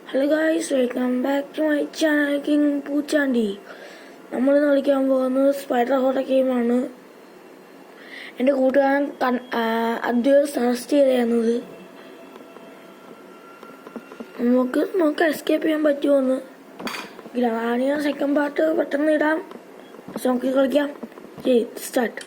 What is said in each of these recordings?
Hello guys, welcome back to my channel King Poochandi. നമ്മളിന്ന് കളിക്കാൻ പോകുന്നത് സ്പൈഡർ ഹോട്ടൽ ഗെയിമാണ്. എൻ്റെ കൂട്ടുകാരൻ അദ്ദേഹം സജസ്റ്റ് ചെയ്തത് നമുക്ക് എസ്കേപ്പ് ചെയ്യാൻ പറ്റുമോന്ന്. ഗ്രാനിയ സെക്കൻഡ് പാർട്ട് പെട്ടെന്ന് ഇടാം. നമുക്ക് കളിക്കാം. സ്റ്റാർട്ട്.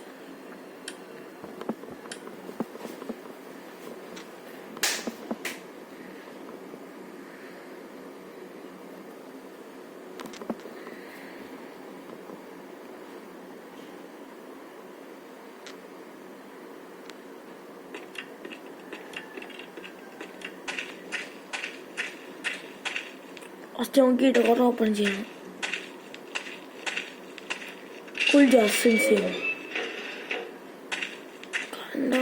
ഫസ്റ്റ് നമുക്ക് ഈ ഡോർ ഓപ്പൺ ചെയ്യണം. ഫുൾ ജാസ്റ്റിൻസ് ചെയ്യണം. കണ്ട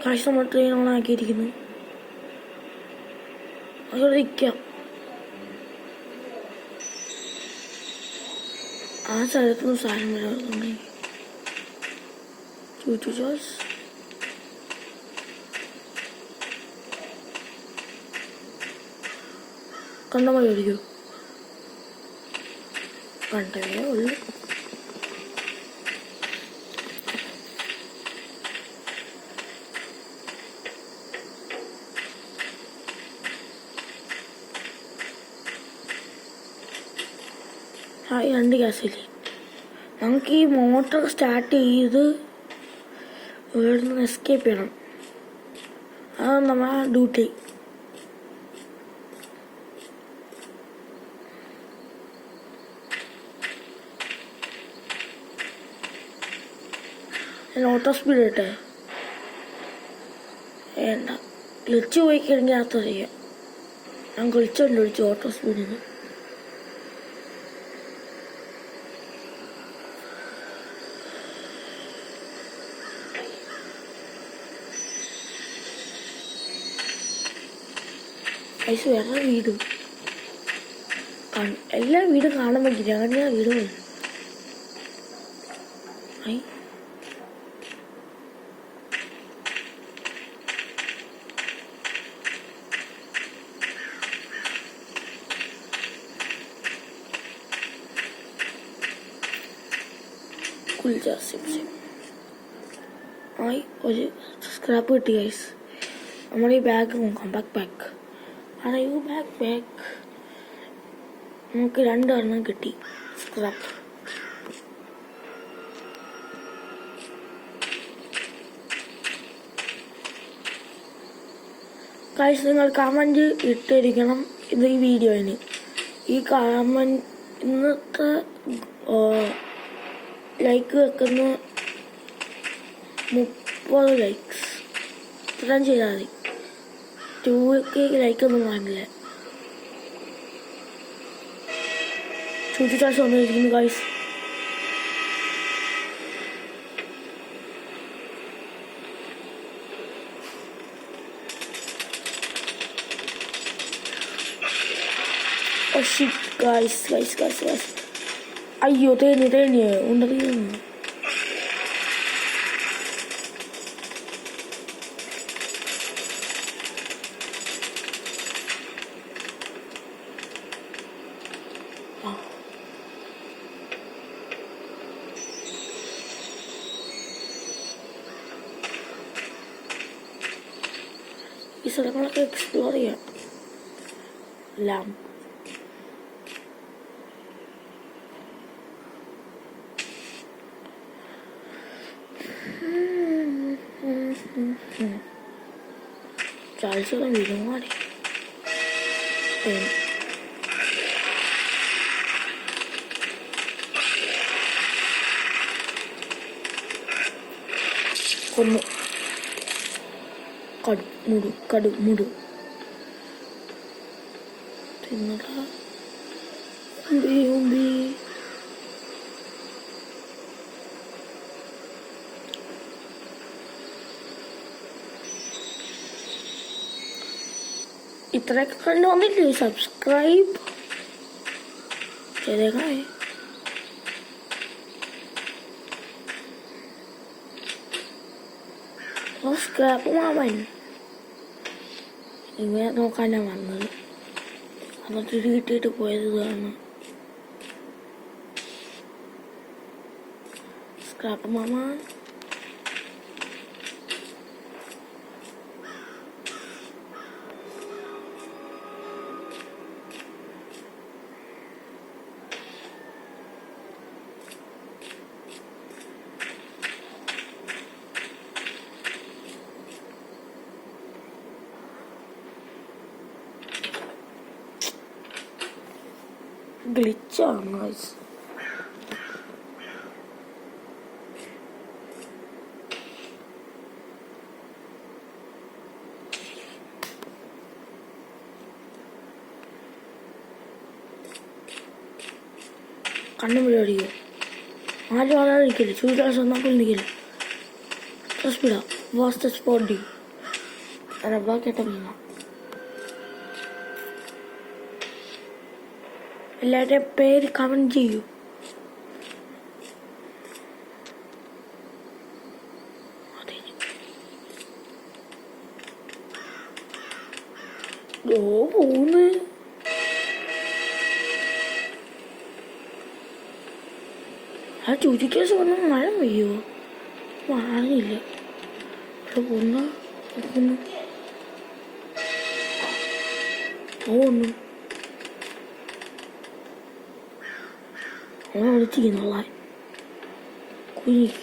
കാശ് നമ്മൾ ട്രെയിൻ ഓൺ ആക്കിയിരിക്കുന്നു. അതോടെ ഇരിക്കാം. ആ സ്ഥലത്തുനിന്ന് സാധനം വരാറുണ്ടെങ്കിൽ ജോസ് കണ്ട മതി ഒഴിക്കൂ. കണ്ടേ ഉള്ളു. ആ രണ്ട് ഗ്യാസില്ലേ. നമുക്ക് ഈ മോട്ടർ സ്റ്റാർട്ട് ചെയ്ത് ഇവിടെ നിന്ന് എസ്കേപ്പ് ചെയ്യണം. അതാണ് നമ്മളെ ഡ്യൂട്ടി. ഓട്ടോ സ്പീഡ് ഇട്ടെ വേണ്ട. ഗ്ലിച്ച് പോയി കഴിഞ്ഞാൽ യാത്ര ചെയ്യാം. ഞാൻ ഗ്ലിച്ചു ഓട്ടോ സ്പീഡിന്. ഐസ് വേറെ വീട് എല്ലാ വീടും കാണാൻ പറ്റില്ല. അങ്ങനെ വീട് പോയി ആയി. ഒരു സ്ക്രാപ്പ് കിട്ടി ഗൈസ്. നമ്മുടെ ഈ ബാഗ് നോക്കാം. ബാക്ക് അയ്യോ ബാക്ക് നമുക്ക് 2 എണ്ണം കിട്ടി സ്ക്രാപ്പ്. ഗൈസ്, നിങ്ങൾ കമൻറ്റ് ഇട്ടിരിക്കണം ഇത് ഈ വീഡിയോയിന്. ഈ കമൻറ്റ് ഇന്നത്തെ ലൈക്ക് വെക്കുന്ന 30 ലൈക്സ് ഇത്രയും ചെയ്താൽ മതി. 2K ലൈക്കൊന്നും കാണില്ല. ചൂറ്റിച്ചാഴ്ച വന്നിരിക്കുന്നു ഗൈസ്. ഗൈസ് അയ്യോ തേഞ്ഞ് ഉണ്ടറിയുന്നു. ഈ സ്ഥലങ്ങളൊക്കെ എക്സ്പ്ലോർ ചെയ്യാം. എല്ലാം ചാഴ്ച വീടും മാറി കൊന്നു. കടുമുടു തിന്നടാ ഉമ്പി. ഇത്രയൊക്കെ കണ്ടു വന്നില്ലേ? സബ്സ്ക്രൈബ് ചെയ്തേക്കണേ. Scrap woman. ഇങ്ങനെ നോക്കാൻ ഞാൻ വന്നത്. എന്നിട്ട് ഇത് കിട്ടിയിട്ട് പോയത് ഇതാണ്. സ്ക്രാപ്പ് മാമ. ഗ്ലിച്ചാണ് ഗൈസ്. കണ്ണു മുഴുവൻ അടിക്കും. ആരും ആളാതെ നിൽക്കില്ല. ചൂടാൻ നമുക്ക് നിൽക്കില്ല. സ്പീഡാ വാസ്റ്റ് സ്പോട്ടി കേട്ട മീന. എല്ലാവരുടെയും പേര് കമന്റ് ചെയ്യൂ. പോന്ന് ആ ചുരുക്കേസ് വന്ന മഴ പെയ്യോ? അറിയില്ല. ഇവിടെ പോന്ന ഓന്നു അവൻ വിളിച്ചിരിക്കുന്നുള്ള കുഞ്ഞിക്ക്.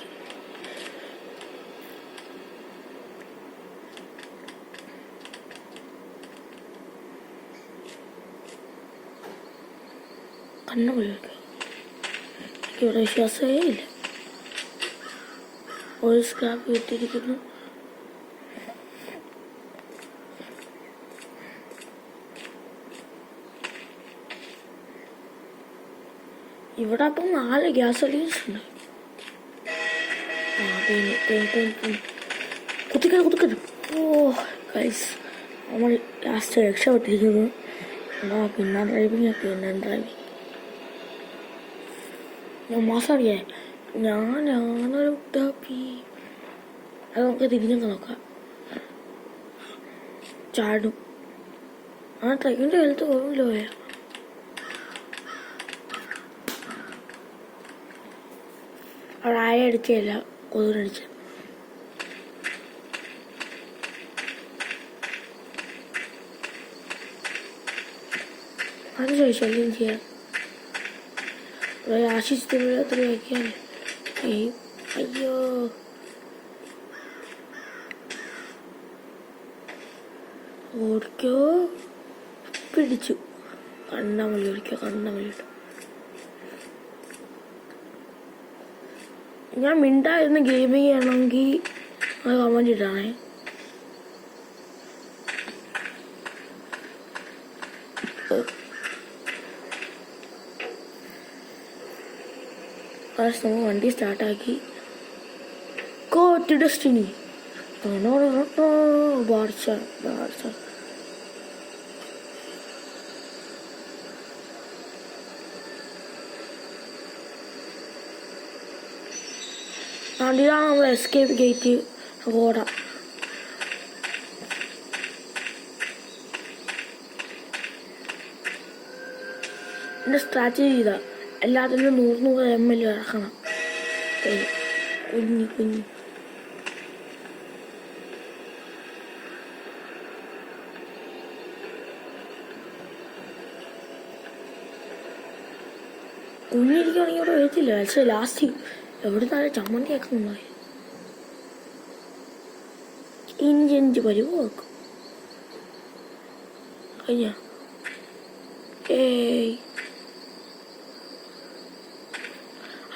കണ്ണ വിളിക്കുക. എനിക്കിവിടെ വിശ്വാസമേ ഇല്ല. ഒരു സ്ക്രാപ്പ് കിട്ടിയിരിക്കുന്നു. ഇവിടെ അപ്പം 4 ഗ്യാസ് സിലിണ്ടേഴ്സ് ഉണ്ട്. കുത്തിക്കരുത്. ഓ ഗൈസ്, നമ്മൾ ലാസ്റ്റ് രക്ഷപ്പെട്ടിരിക്കുന്നു. പിന്നെ ഡ്രൈവിംഗ് ഞാൻ മാസം അറിയേ. ഞാനൊരു ടാപ്പി. അത് നമുക്ക് തിരിഞ്ഞൊക്കെ നോക്കാം. ചാടും. ആ ട്രെയിനിൻ്റെ വലുത്ത് പോകുമല്ലോ. അവിടെ ആയ അടിച്ചല്ല, കൊതുകടിച്ച. അത് ശല്യം ചെയ്യാം. ആശിച്ചിട്ട് എത്ര വയ്ക്കാല്ലേ. അയ്യോ ഓടിക്കോ. പിടിച്ചു. കണ്ണമല്ലി ഓടിക്കോ. കണ്ണമല്ലിട്ടോ. ഞാൻ മിണ്ടായിരുന്നു ഗെയിമിങ് ചെയ്യണമെങ്കിൽ അത് കമന്റ് ഇട്ടാണേ. ഫസ്റ്റ് നമ്മൾ വണ്ടി സ്റ്റാർട്ടാക്കി. Go to destiny. ബാർച്ച അതിലാണ് നമ്മൾ എസ്കേപ്പ് ഗേറ്റ്. ഓട എൻ്റെ സ്ട്രാറ്റജി ചെയ്താൽ എല്ലാത്തിനും 100 ml ഇറക്കണം. കുഞ്ഞി കുഞ്ഞിരിക്കുകയാണെങ്കിൽ അവിടെ വരത്തില്ല. പക്ഷേ ലാസ്റ്റ് എവിടെ താഴെ ചമ്മന്തി ആക്കുന്നുണ്ടായി. ഇഞ്ചി പരിവ് വെക്കും. കഴിഞ്ഞ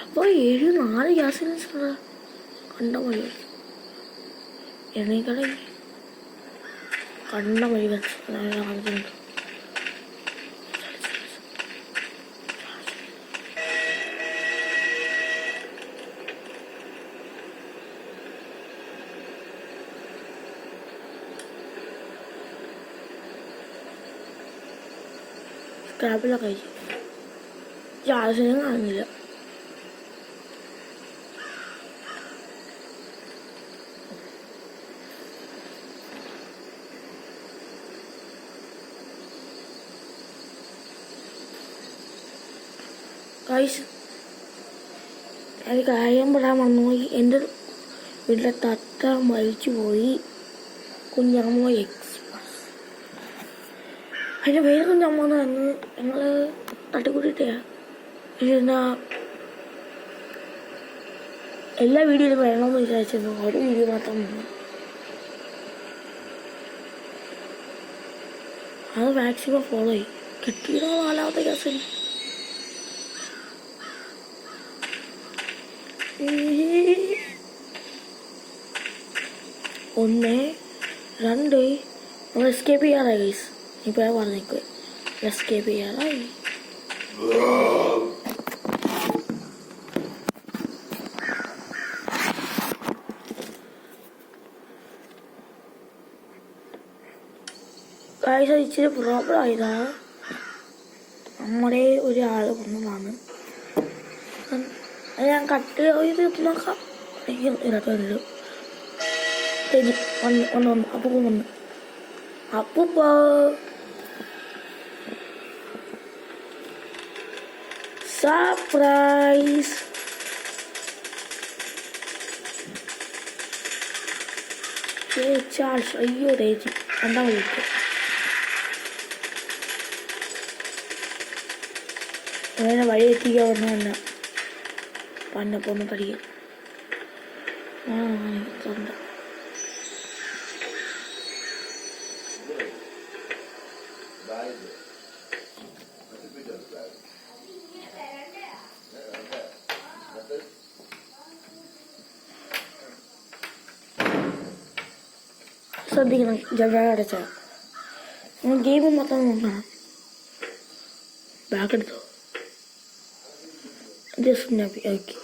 അപ്പോൾ 4 ഗ്യാസ് സിലിണ്ടർ കണ്ട മതി. എണ്ണക്കട കണ്ട മതി കാണിക്കുന്നുണ്ട്. സ്ക്രാപ്പിലൊക്കെ കഴിച്ചു. ഗ്യാസിനും കാണുന്നില്ല. ഗൈസ് ഒരു കാര്യം പറയാൻ മറന്നുപോയി. എൻ്റെ വീട്ടിലെ തത്ത മരിച്ചു പോയി. കുഞ്ഞമ്മ എക്സ്പ്രസ്. അതിൻ്റെ പേര് കുഞ്ഞമ്മ എന്ന് ഞങ്ങൾ തട്ടിക്കൂട്ടിട്ടാ. എന്നാ എല്ലാ വീഡിയോയിലും വേണമെന്ന് വിചാരിച്ചിരുന്നു. ഒരു വീഡിയോ മാത്രം വന്നു. അത് മാക്സിമം ഫോളോ ചെയ്യും. കിട്ടിയതോ നാലാമത്തെ കേസിൽ 1 2 നമ്മൾ എസ്കേപ്പ് ചെയ്യാറായി ഗൈസ്. ഇപ്പോൾ ഞാൻ പറഞ്ഞേക്ക് എസ്കേപ്പ് ചെയ്യാറായി. ഗൈസ് ഇച്ചിരി പ്രോബ്ലം ആയതാണ്. നമ്മുടെ ഒരാൾ വന്നതാണ്. ഞാൻ കട്ട് ചെയ്ത് നോക്കാം. ഇതിനകത്തുണ്ട് വന്ന് അപ്പൂപ്പ വന്ന്. അപ്പൂപ്പ സർപ്രൈസ്. ചാൾസ് അയ്യോ തേച്ചി രണ്ടാം വിളിക്കും. അങ്ങനെ വഴി എത്തിക്കാവുന്ന തന്നെ പന്നപ്പൊന്ന് പഠിക്കും. സ്വന്തം ശ്രദ്ധിക്കണം. ജഗ അടച്ച ഗെയിം മൊത്തം നോക്കണം. ബാക്ക് എടുത്തോ. Just okay.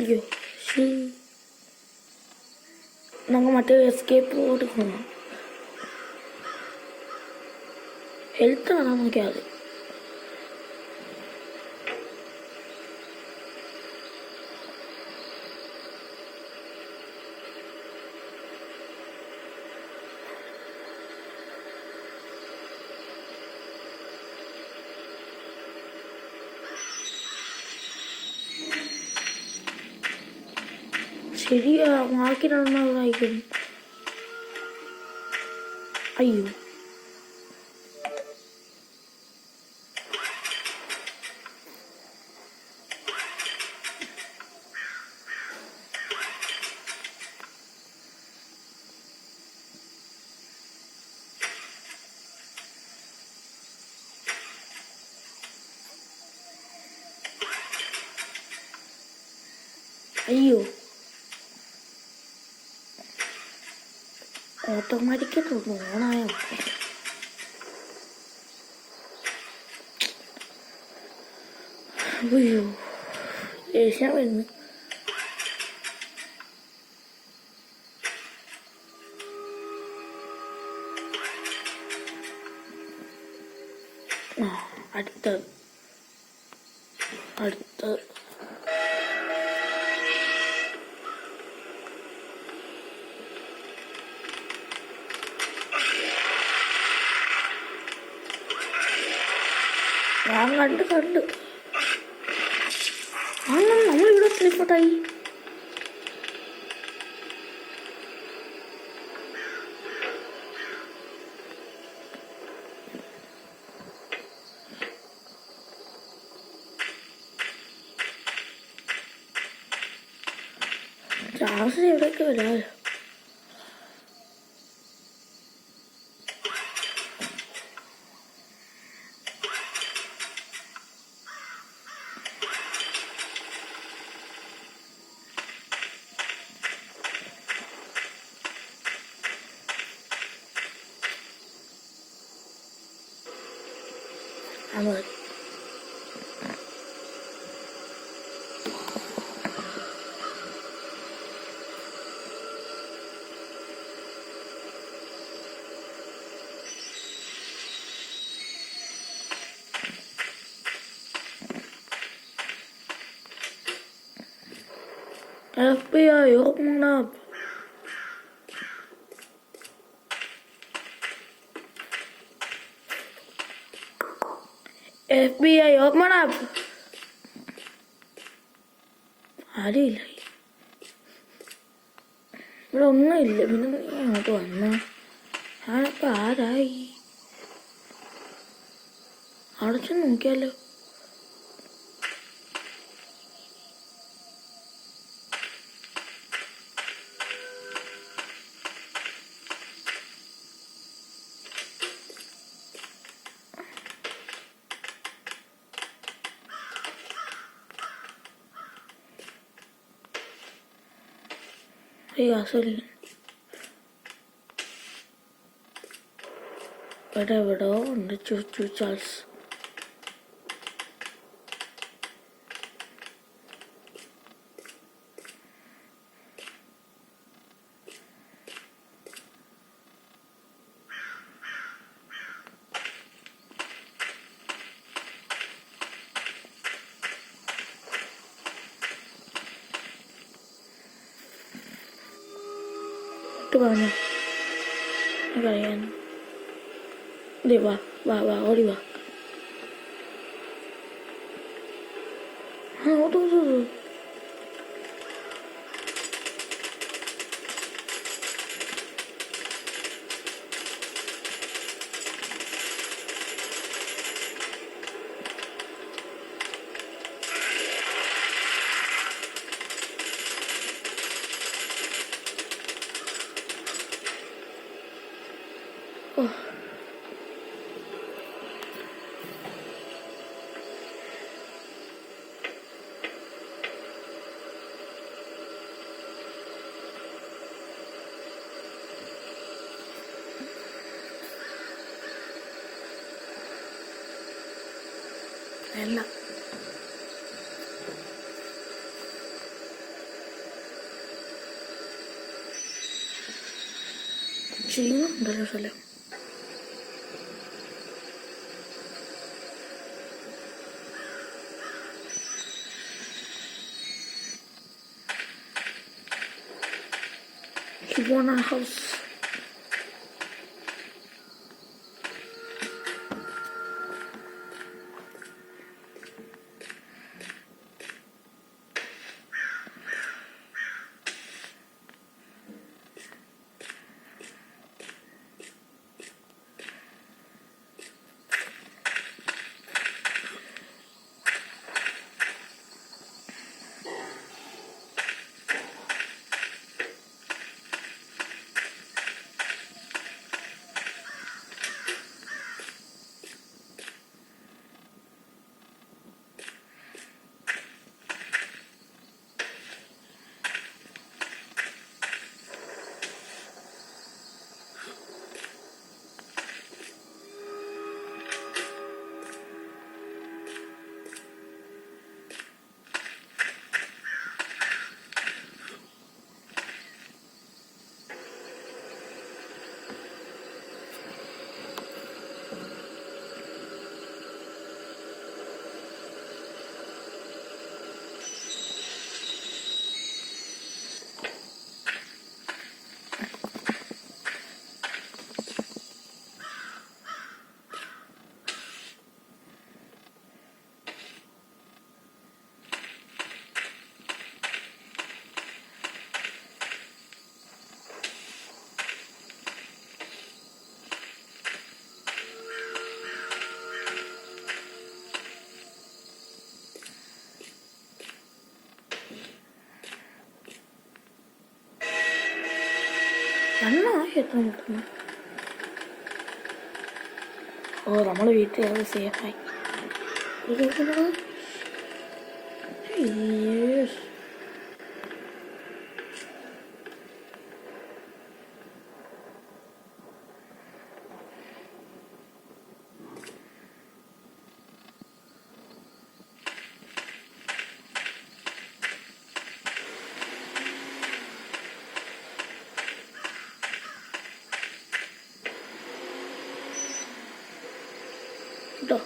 അയ്യോ ഞങ്ങൾ മറ്റേ എസ്കേപ്പ് കൊടുക്കണം. ഹെൽത്ത് കാണാൻ നോക്കിയാൽ മതി. ശരിയാ മാർക്കിനായിരിക്കും. അയ്യോ അയ്യോ ഓട്ടോമാറ്റിക്കായി തോന്നുന്നു ഓണായോ. അയ്യോ ദേഷ്യം വരുന്നു. അടുത്തത് ഞാൻ കണ്ട് നമ്മളിവിടെ സ്ലിപ്പോട്ടായി. ചാർജ് എവിടെയൊക്കെ വരാമല്ലോ. നമ്മൾ FBI, open up. FBI, open up. ആരുമില്ല. ഇവിടെ ഒന്നുമില്ല. പിന്നെ നീ അങ്ങോട്ട് വന്ന ഞാനപ്പോ ആരായി? അവിടെ ചെന്ന് നോക്കിയാലോ. അസല് ഇവിടെ എവിടോ ഉണ്ട് ചുച്ചു ചാൾസ്. പറഞ്ഞു കളയാൻ. വാ വാ വാ ഓടി വാ. ഓടൂ. എല്ലാം ചെയ്യുന്നുണ്ടല്ലോ സ്ഥലം. He won our house. നന്നായി എത്ര മുട്ടുന്നു. ഓ നമ്മള് വീട്ടിൽ അത് സേഫായി. കേട്ടോ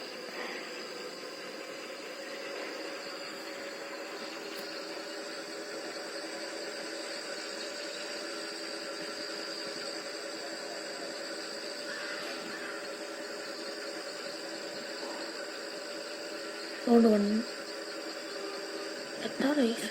അതുകൊണ്ട് വന്നു എത്ര റൈസ്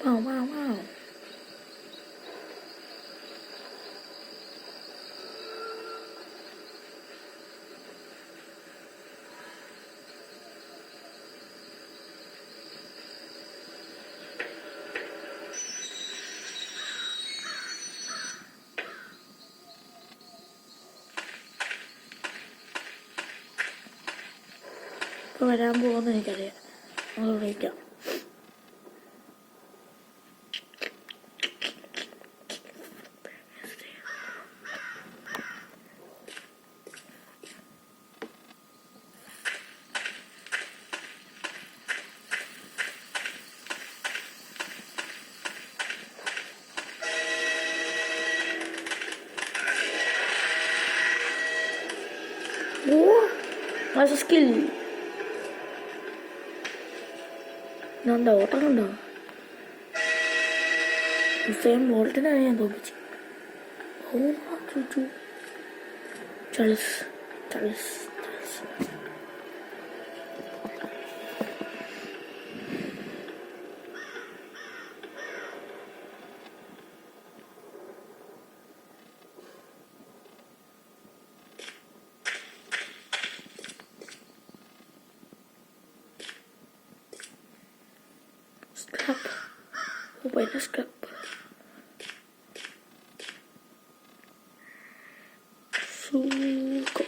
Wow, wow, wow. ഇപ്പോൾ വരാൻ പോകുമെന്ന് എനിക്കറിയാം. നമ്മൾ വിളിക്കാം. Masa skill എന്താ ഓട്ടം കണ്ടോ? സെയിം ബോൾട്ടിനാണ് ഞാൻ തോപ്പിച്ചു. ചളിസ് ചളിസ് ചളിസ്. Scrap. Buena scrap. Suko.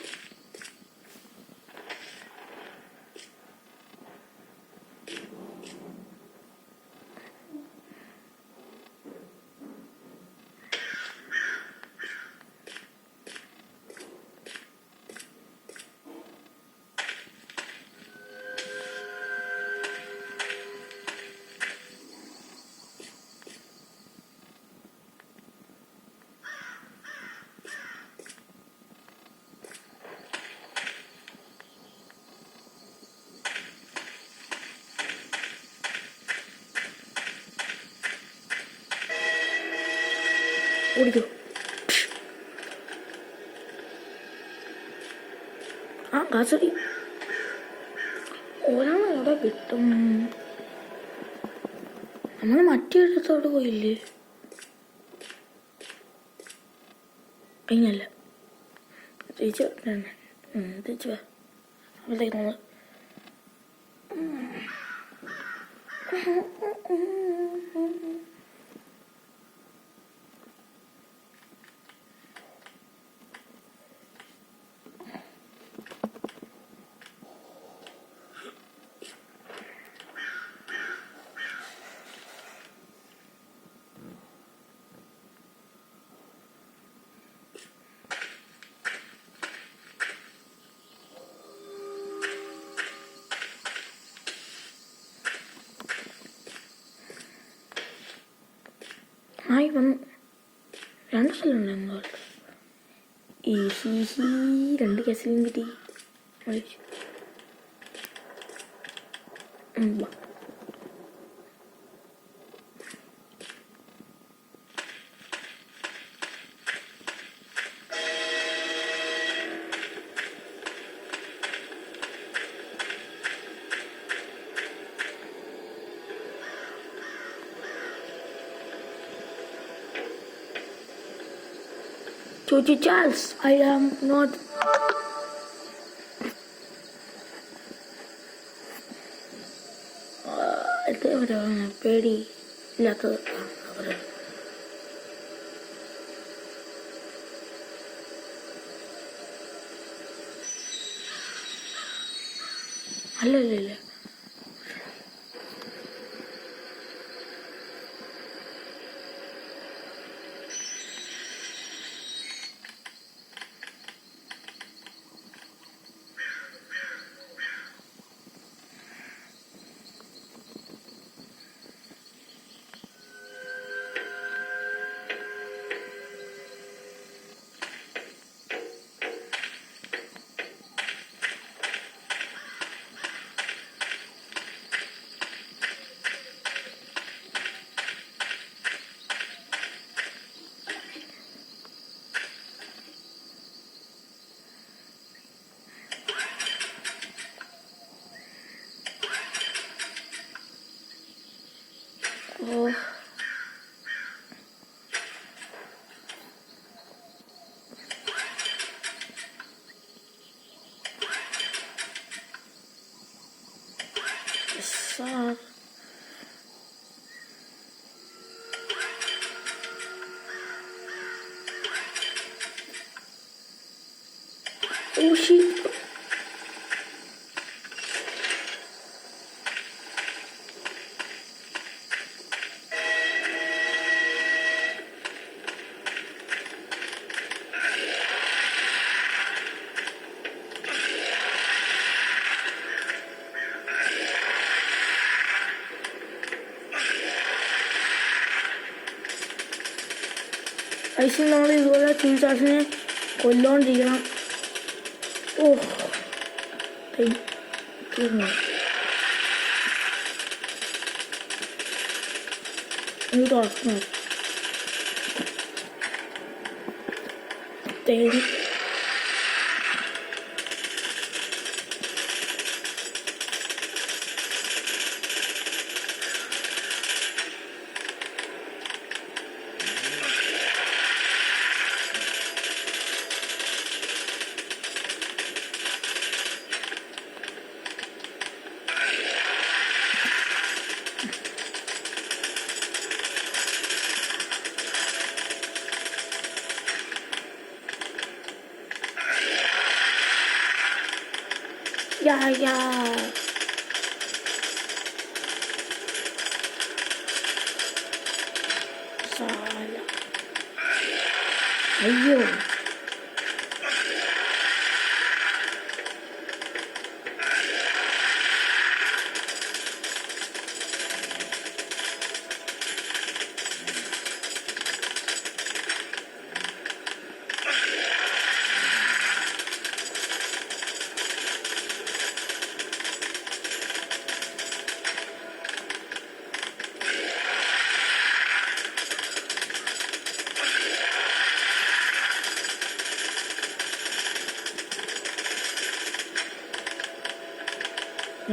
ഓടിക്കോ. ആ കാസറി ഒരാൾ അവിടെ കിട്ടും. നമ്മൾ മറ്റേടത്തോട് പോയില്ലേ? കഴിഞ്ഞല്ല തിരിച്ചു തിരിച്ചു വാ. അവിടത്തേക്ക് നമ്മൾ ആയി വന്നു. 2 സ്ഥലമുണ്ട് നമ്മൾ. ഈസി 2 കേസിലും കിട്ടി. Chuchi Charles, I am not. പേടി ഇല്ലാത്തത് അല്ലല്ല. ഓ സാർ Oh shit. ഐസിൽ നമ്മൾ ഇതുപോലെ ചൂസാസിനെ കൊല്ലോണ്ടിരിക്കണം. ഓ തീർന്നു. ഇത് തുറക്കണം. തേടി യാ സാല അയ്യോ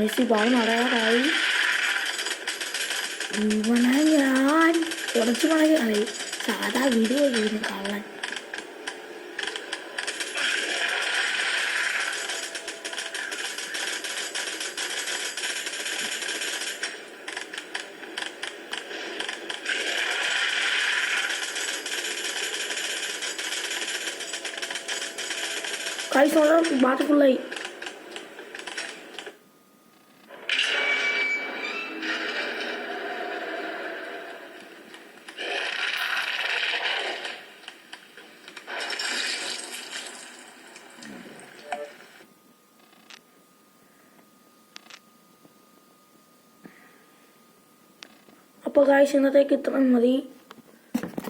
മെസ്സി ബോൾ നടയാറായി. ഇവനെ ഞാൻ കുറച്ച് മണിക്കാണ് സാധാ വീഡിയോ ചെയ്യുന്നു കാണാൻ. കൈസ് ഓർഡർ ബാറ്റ് ഫുള്ളായി. അപ്പോൾ ഗായ്സ് ഇന്നത്തേക്ക് ഇത്രയും മതി.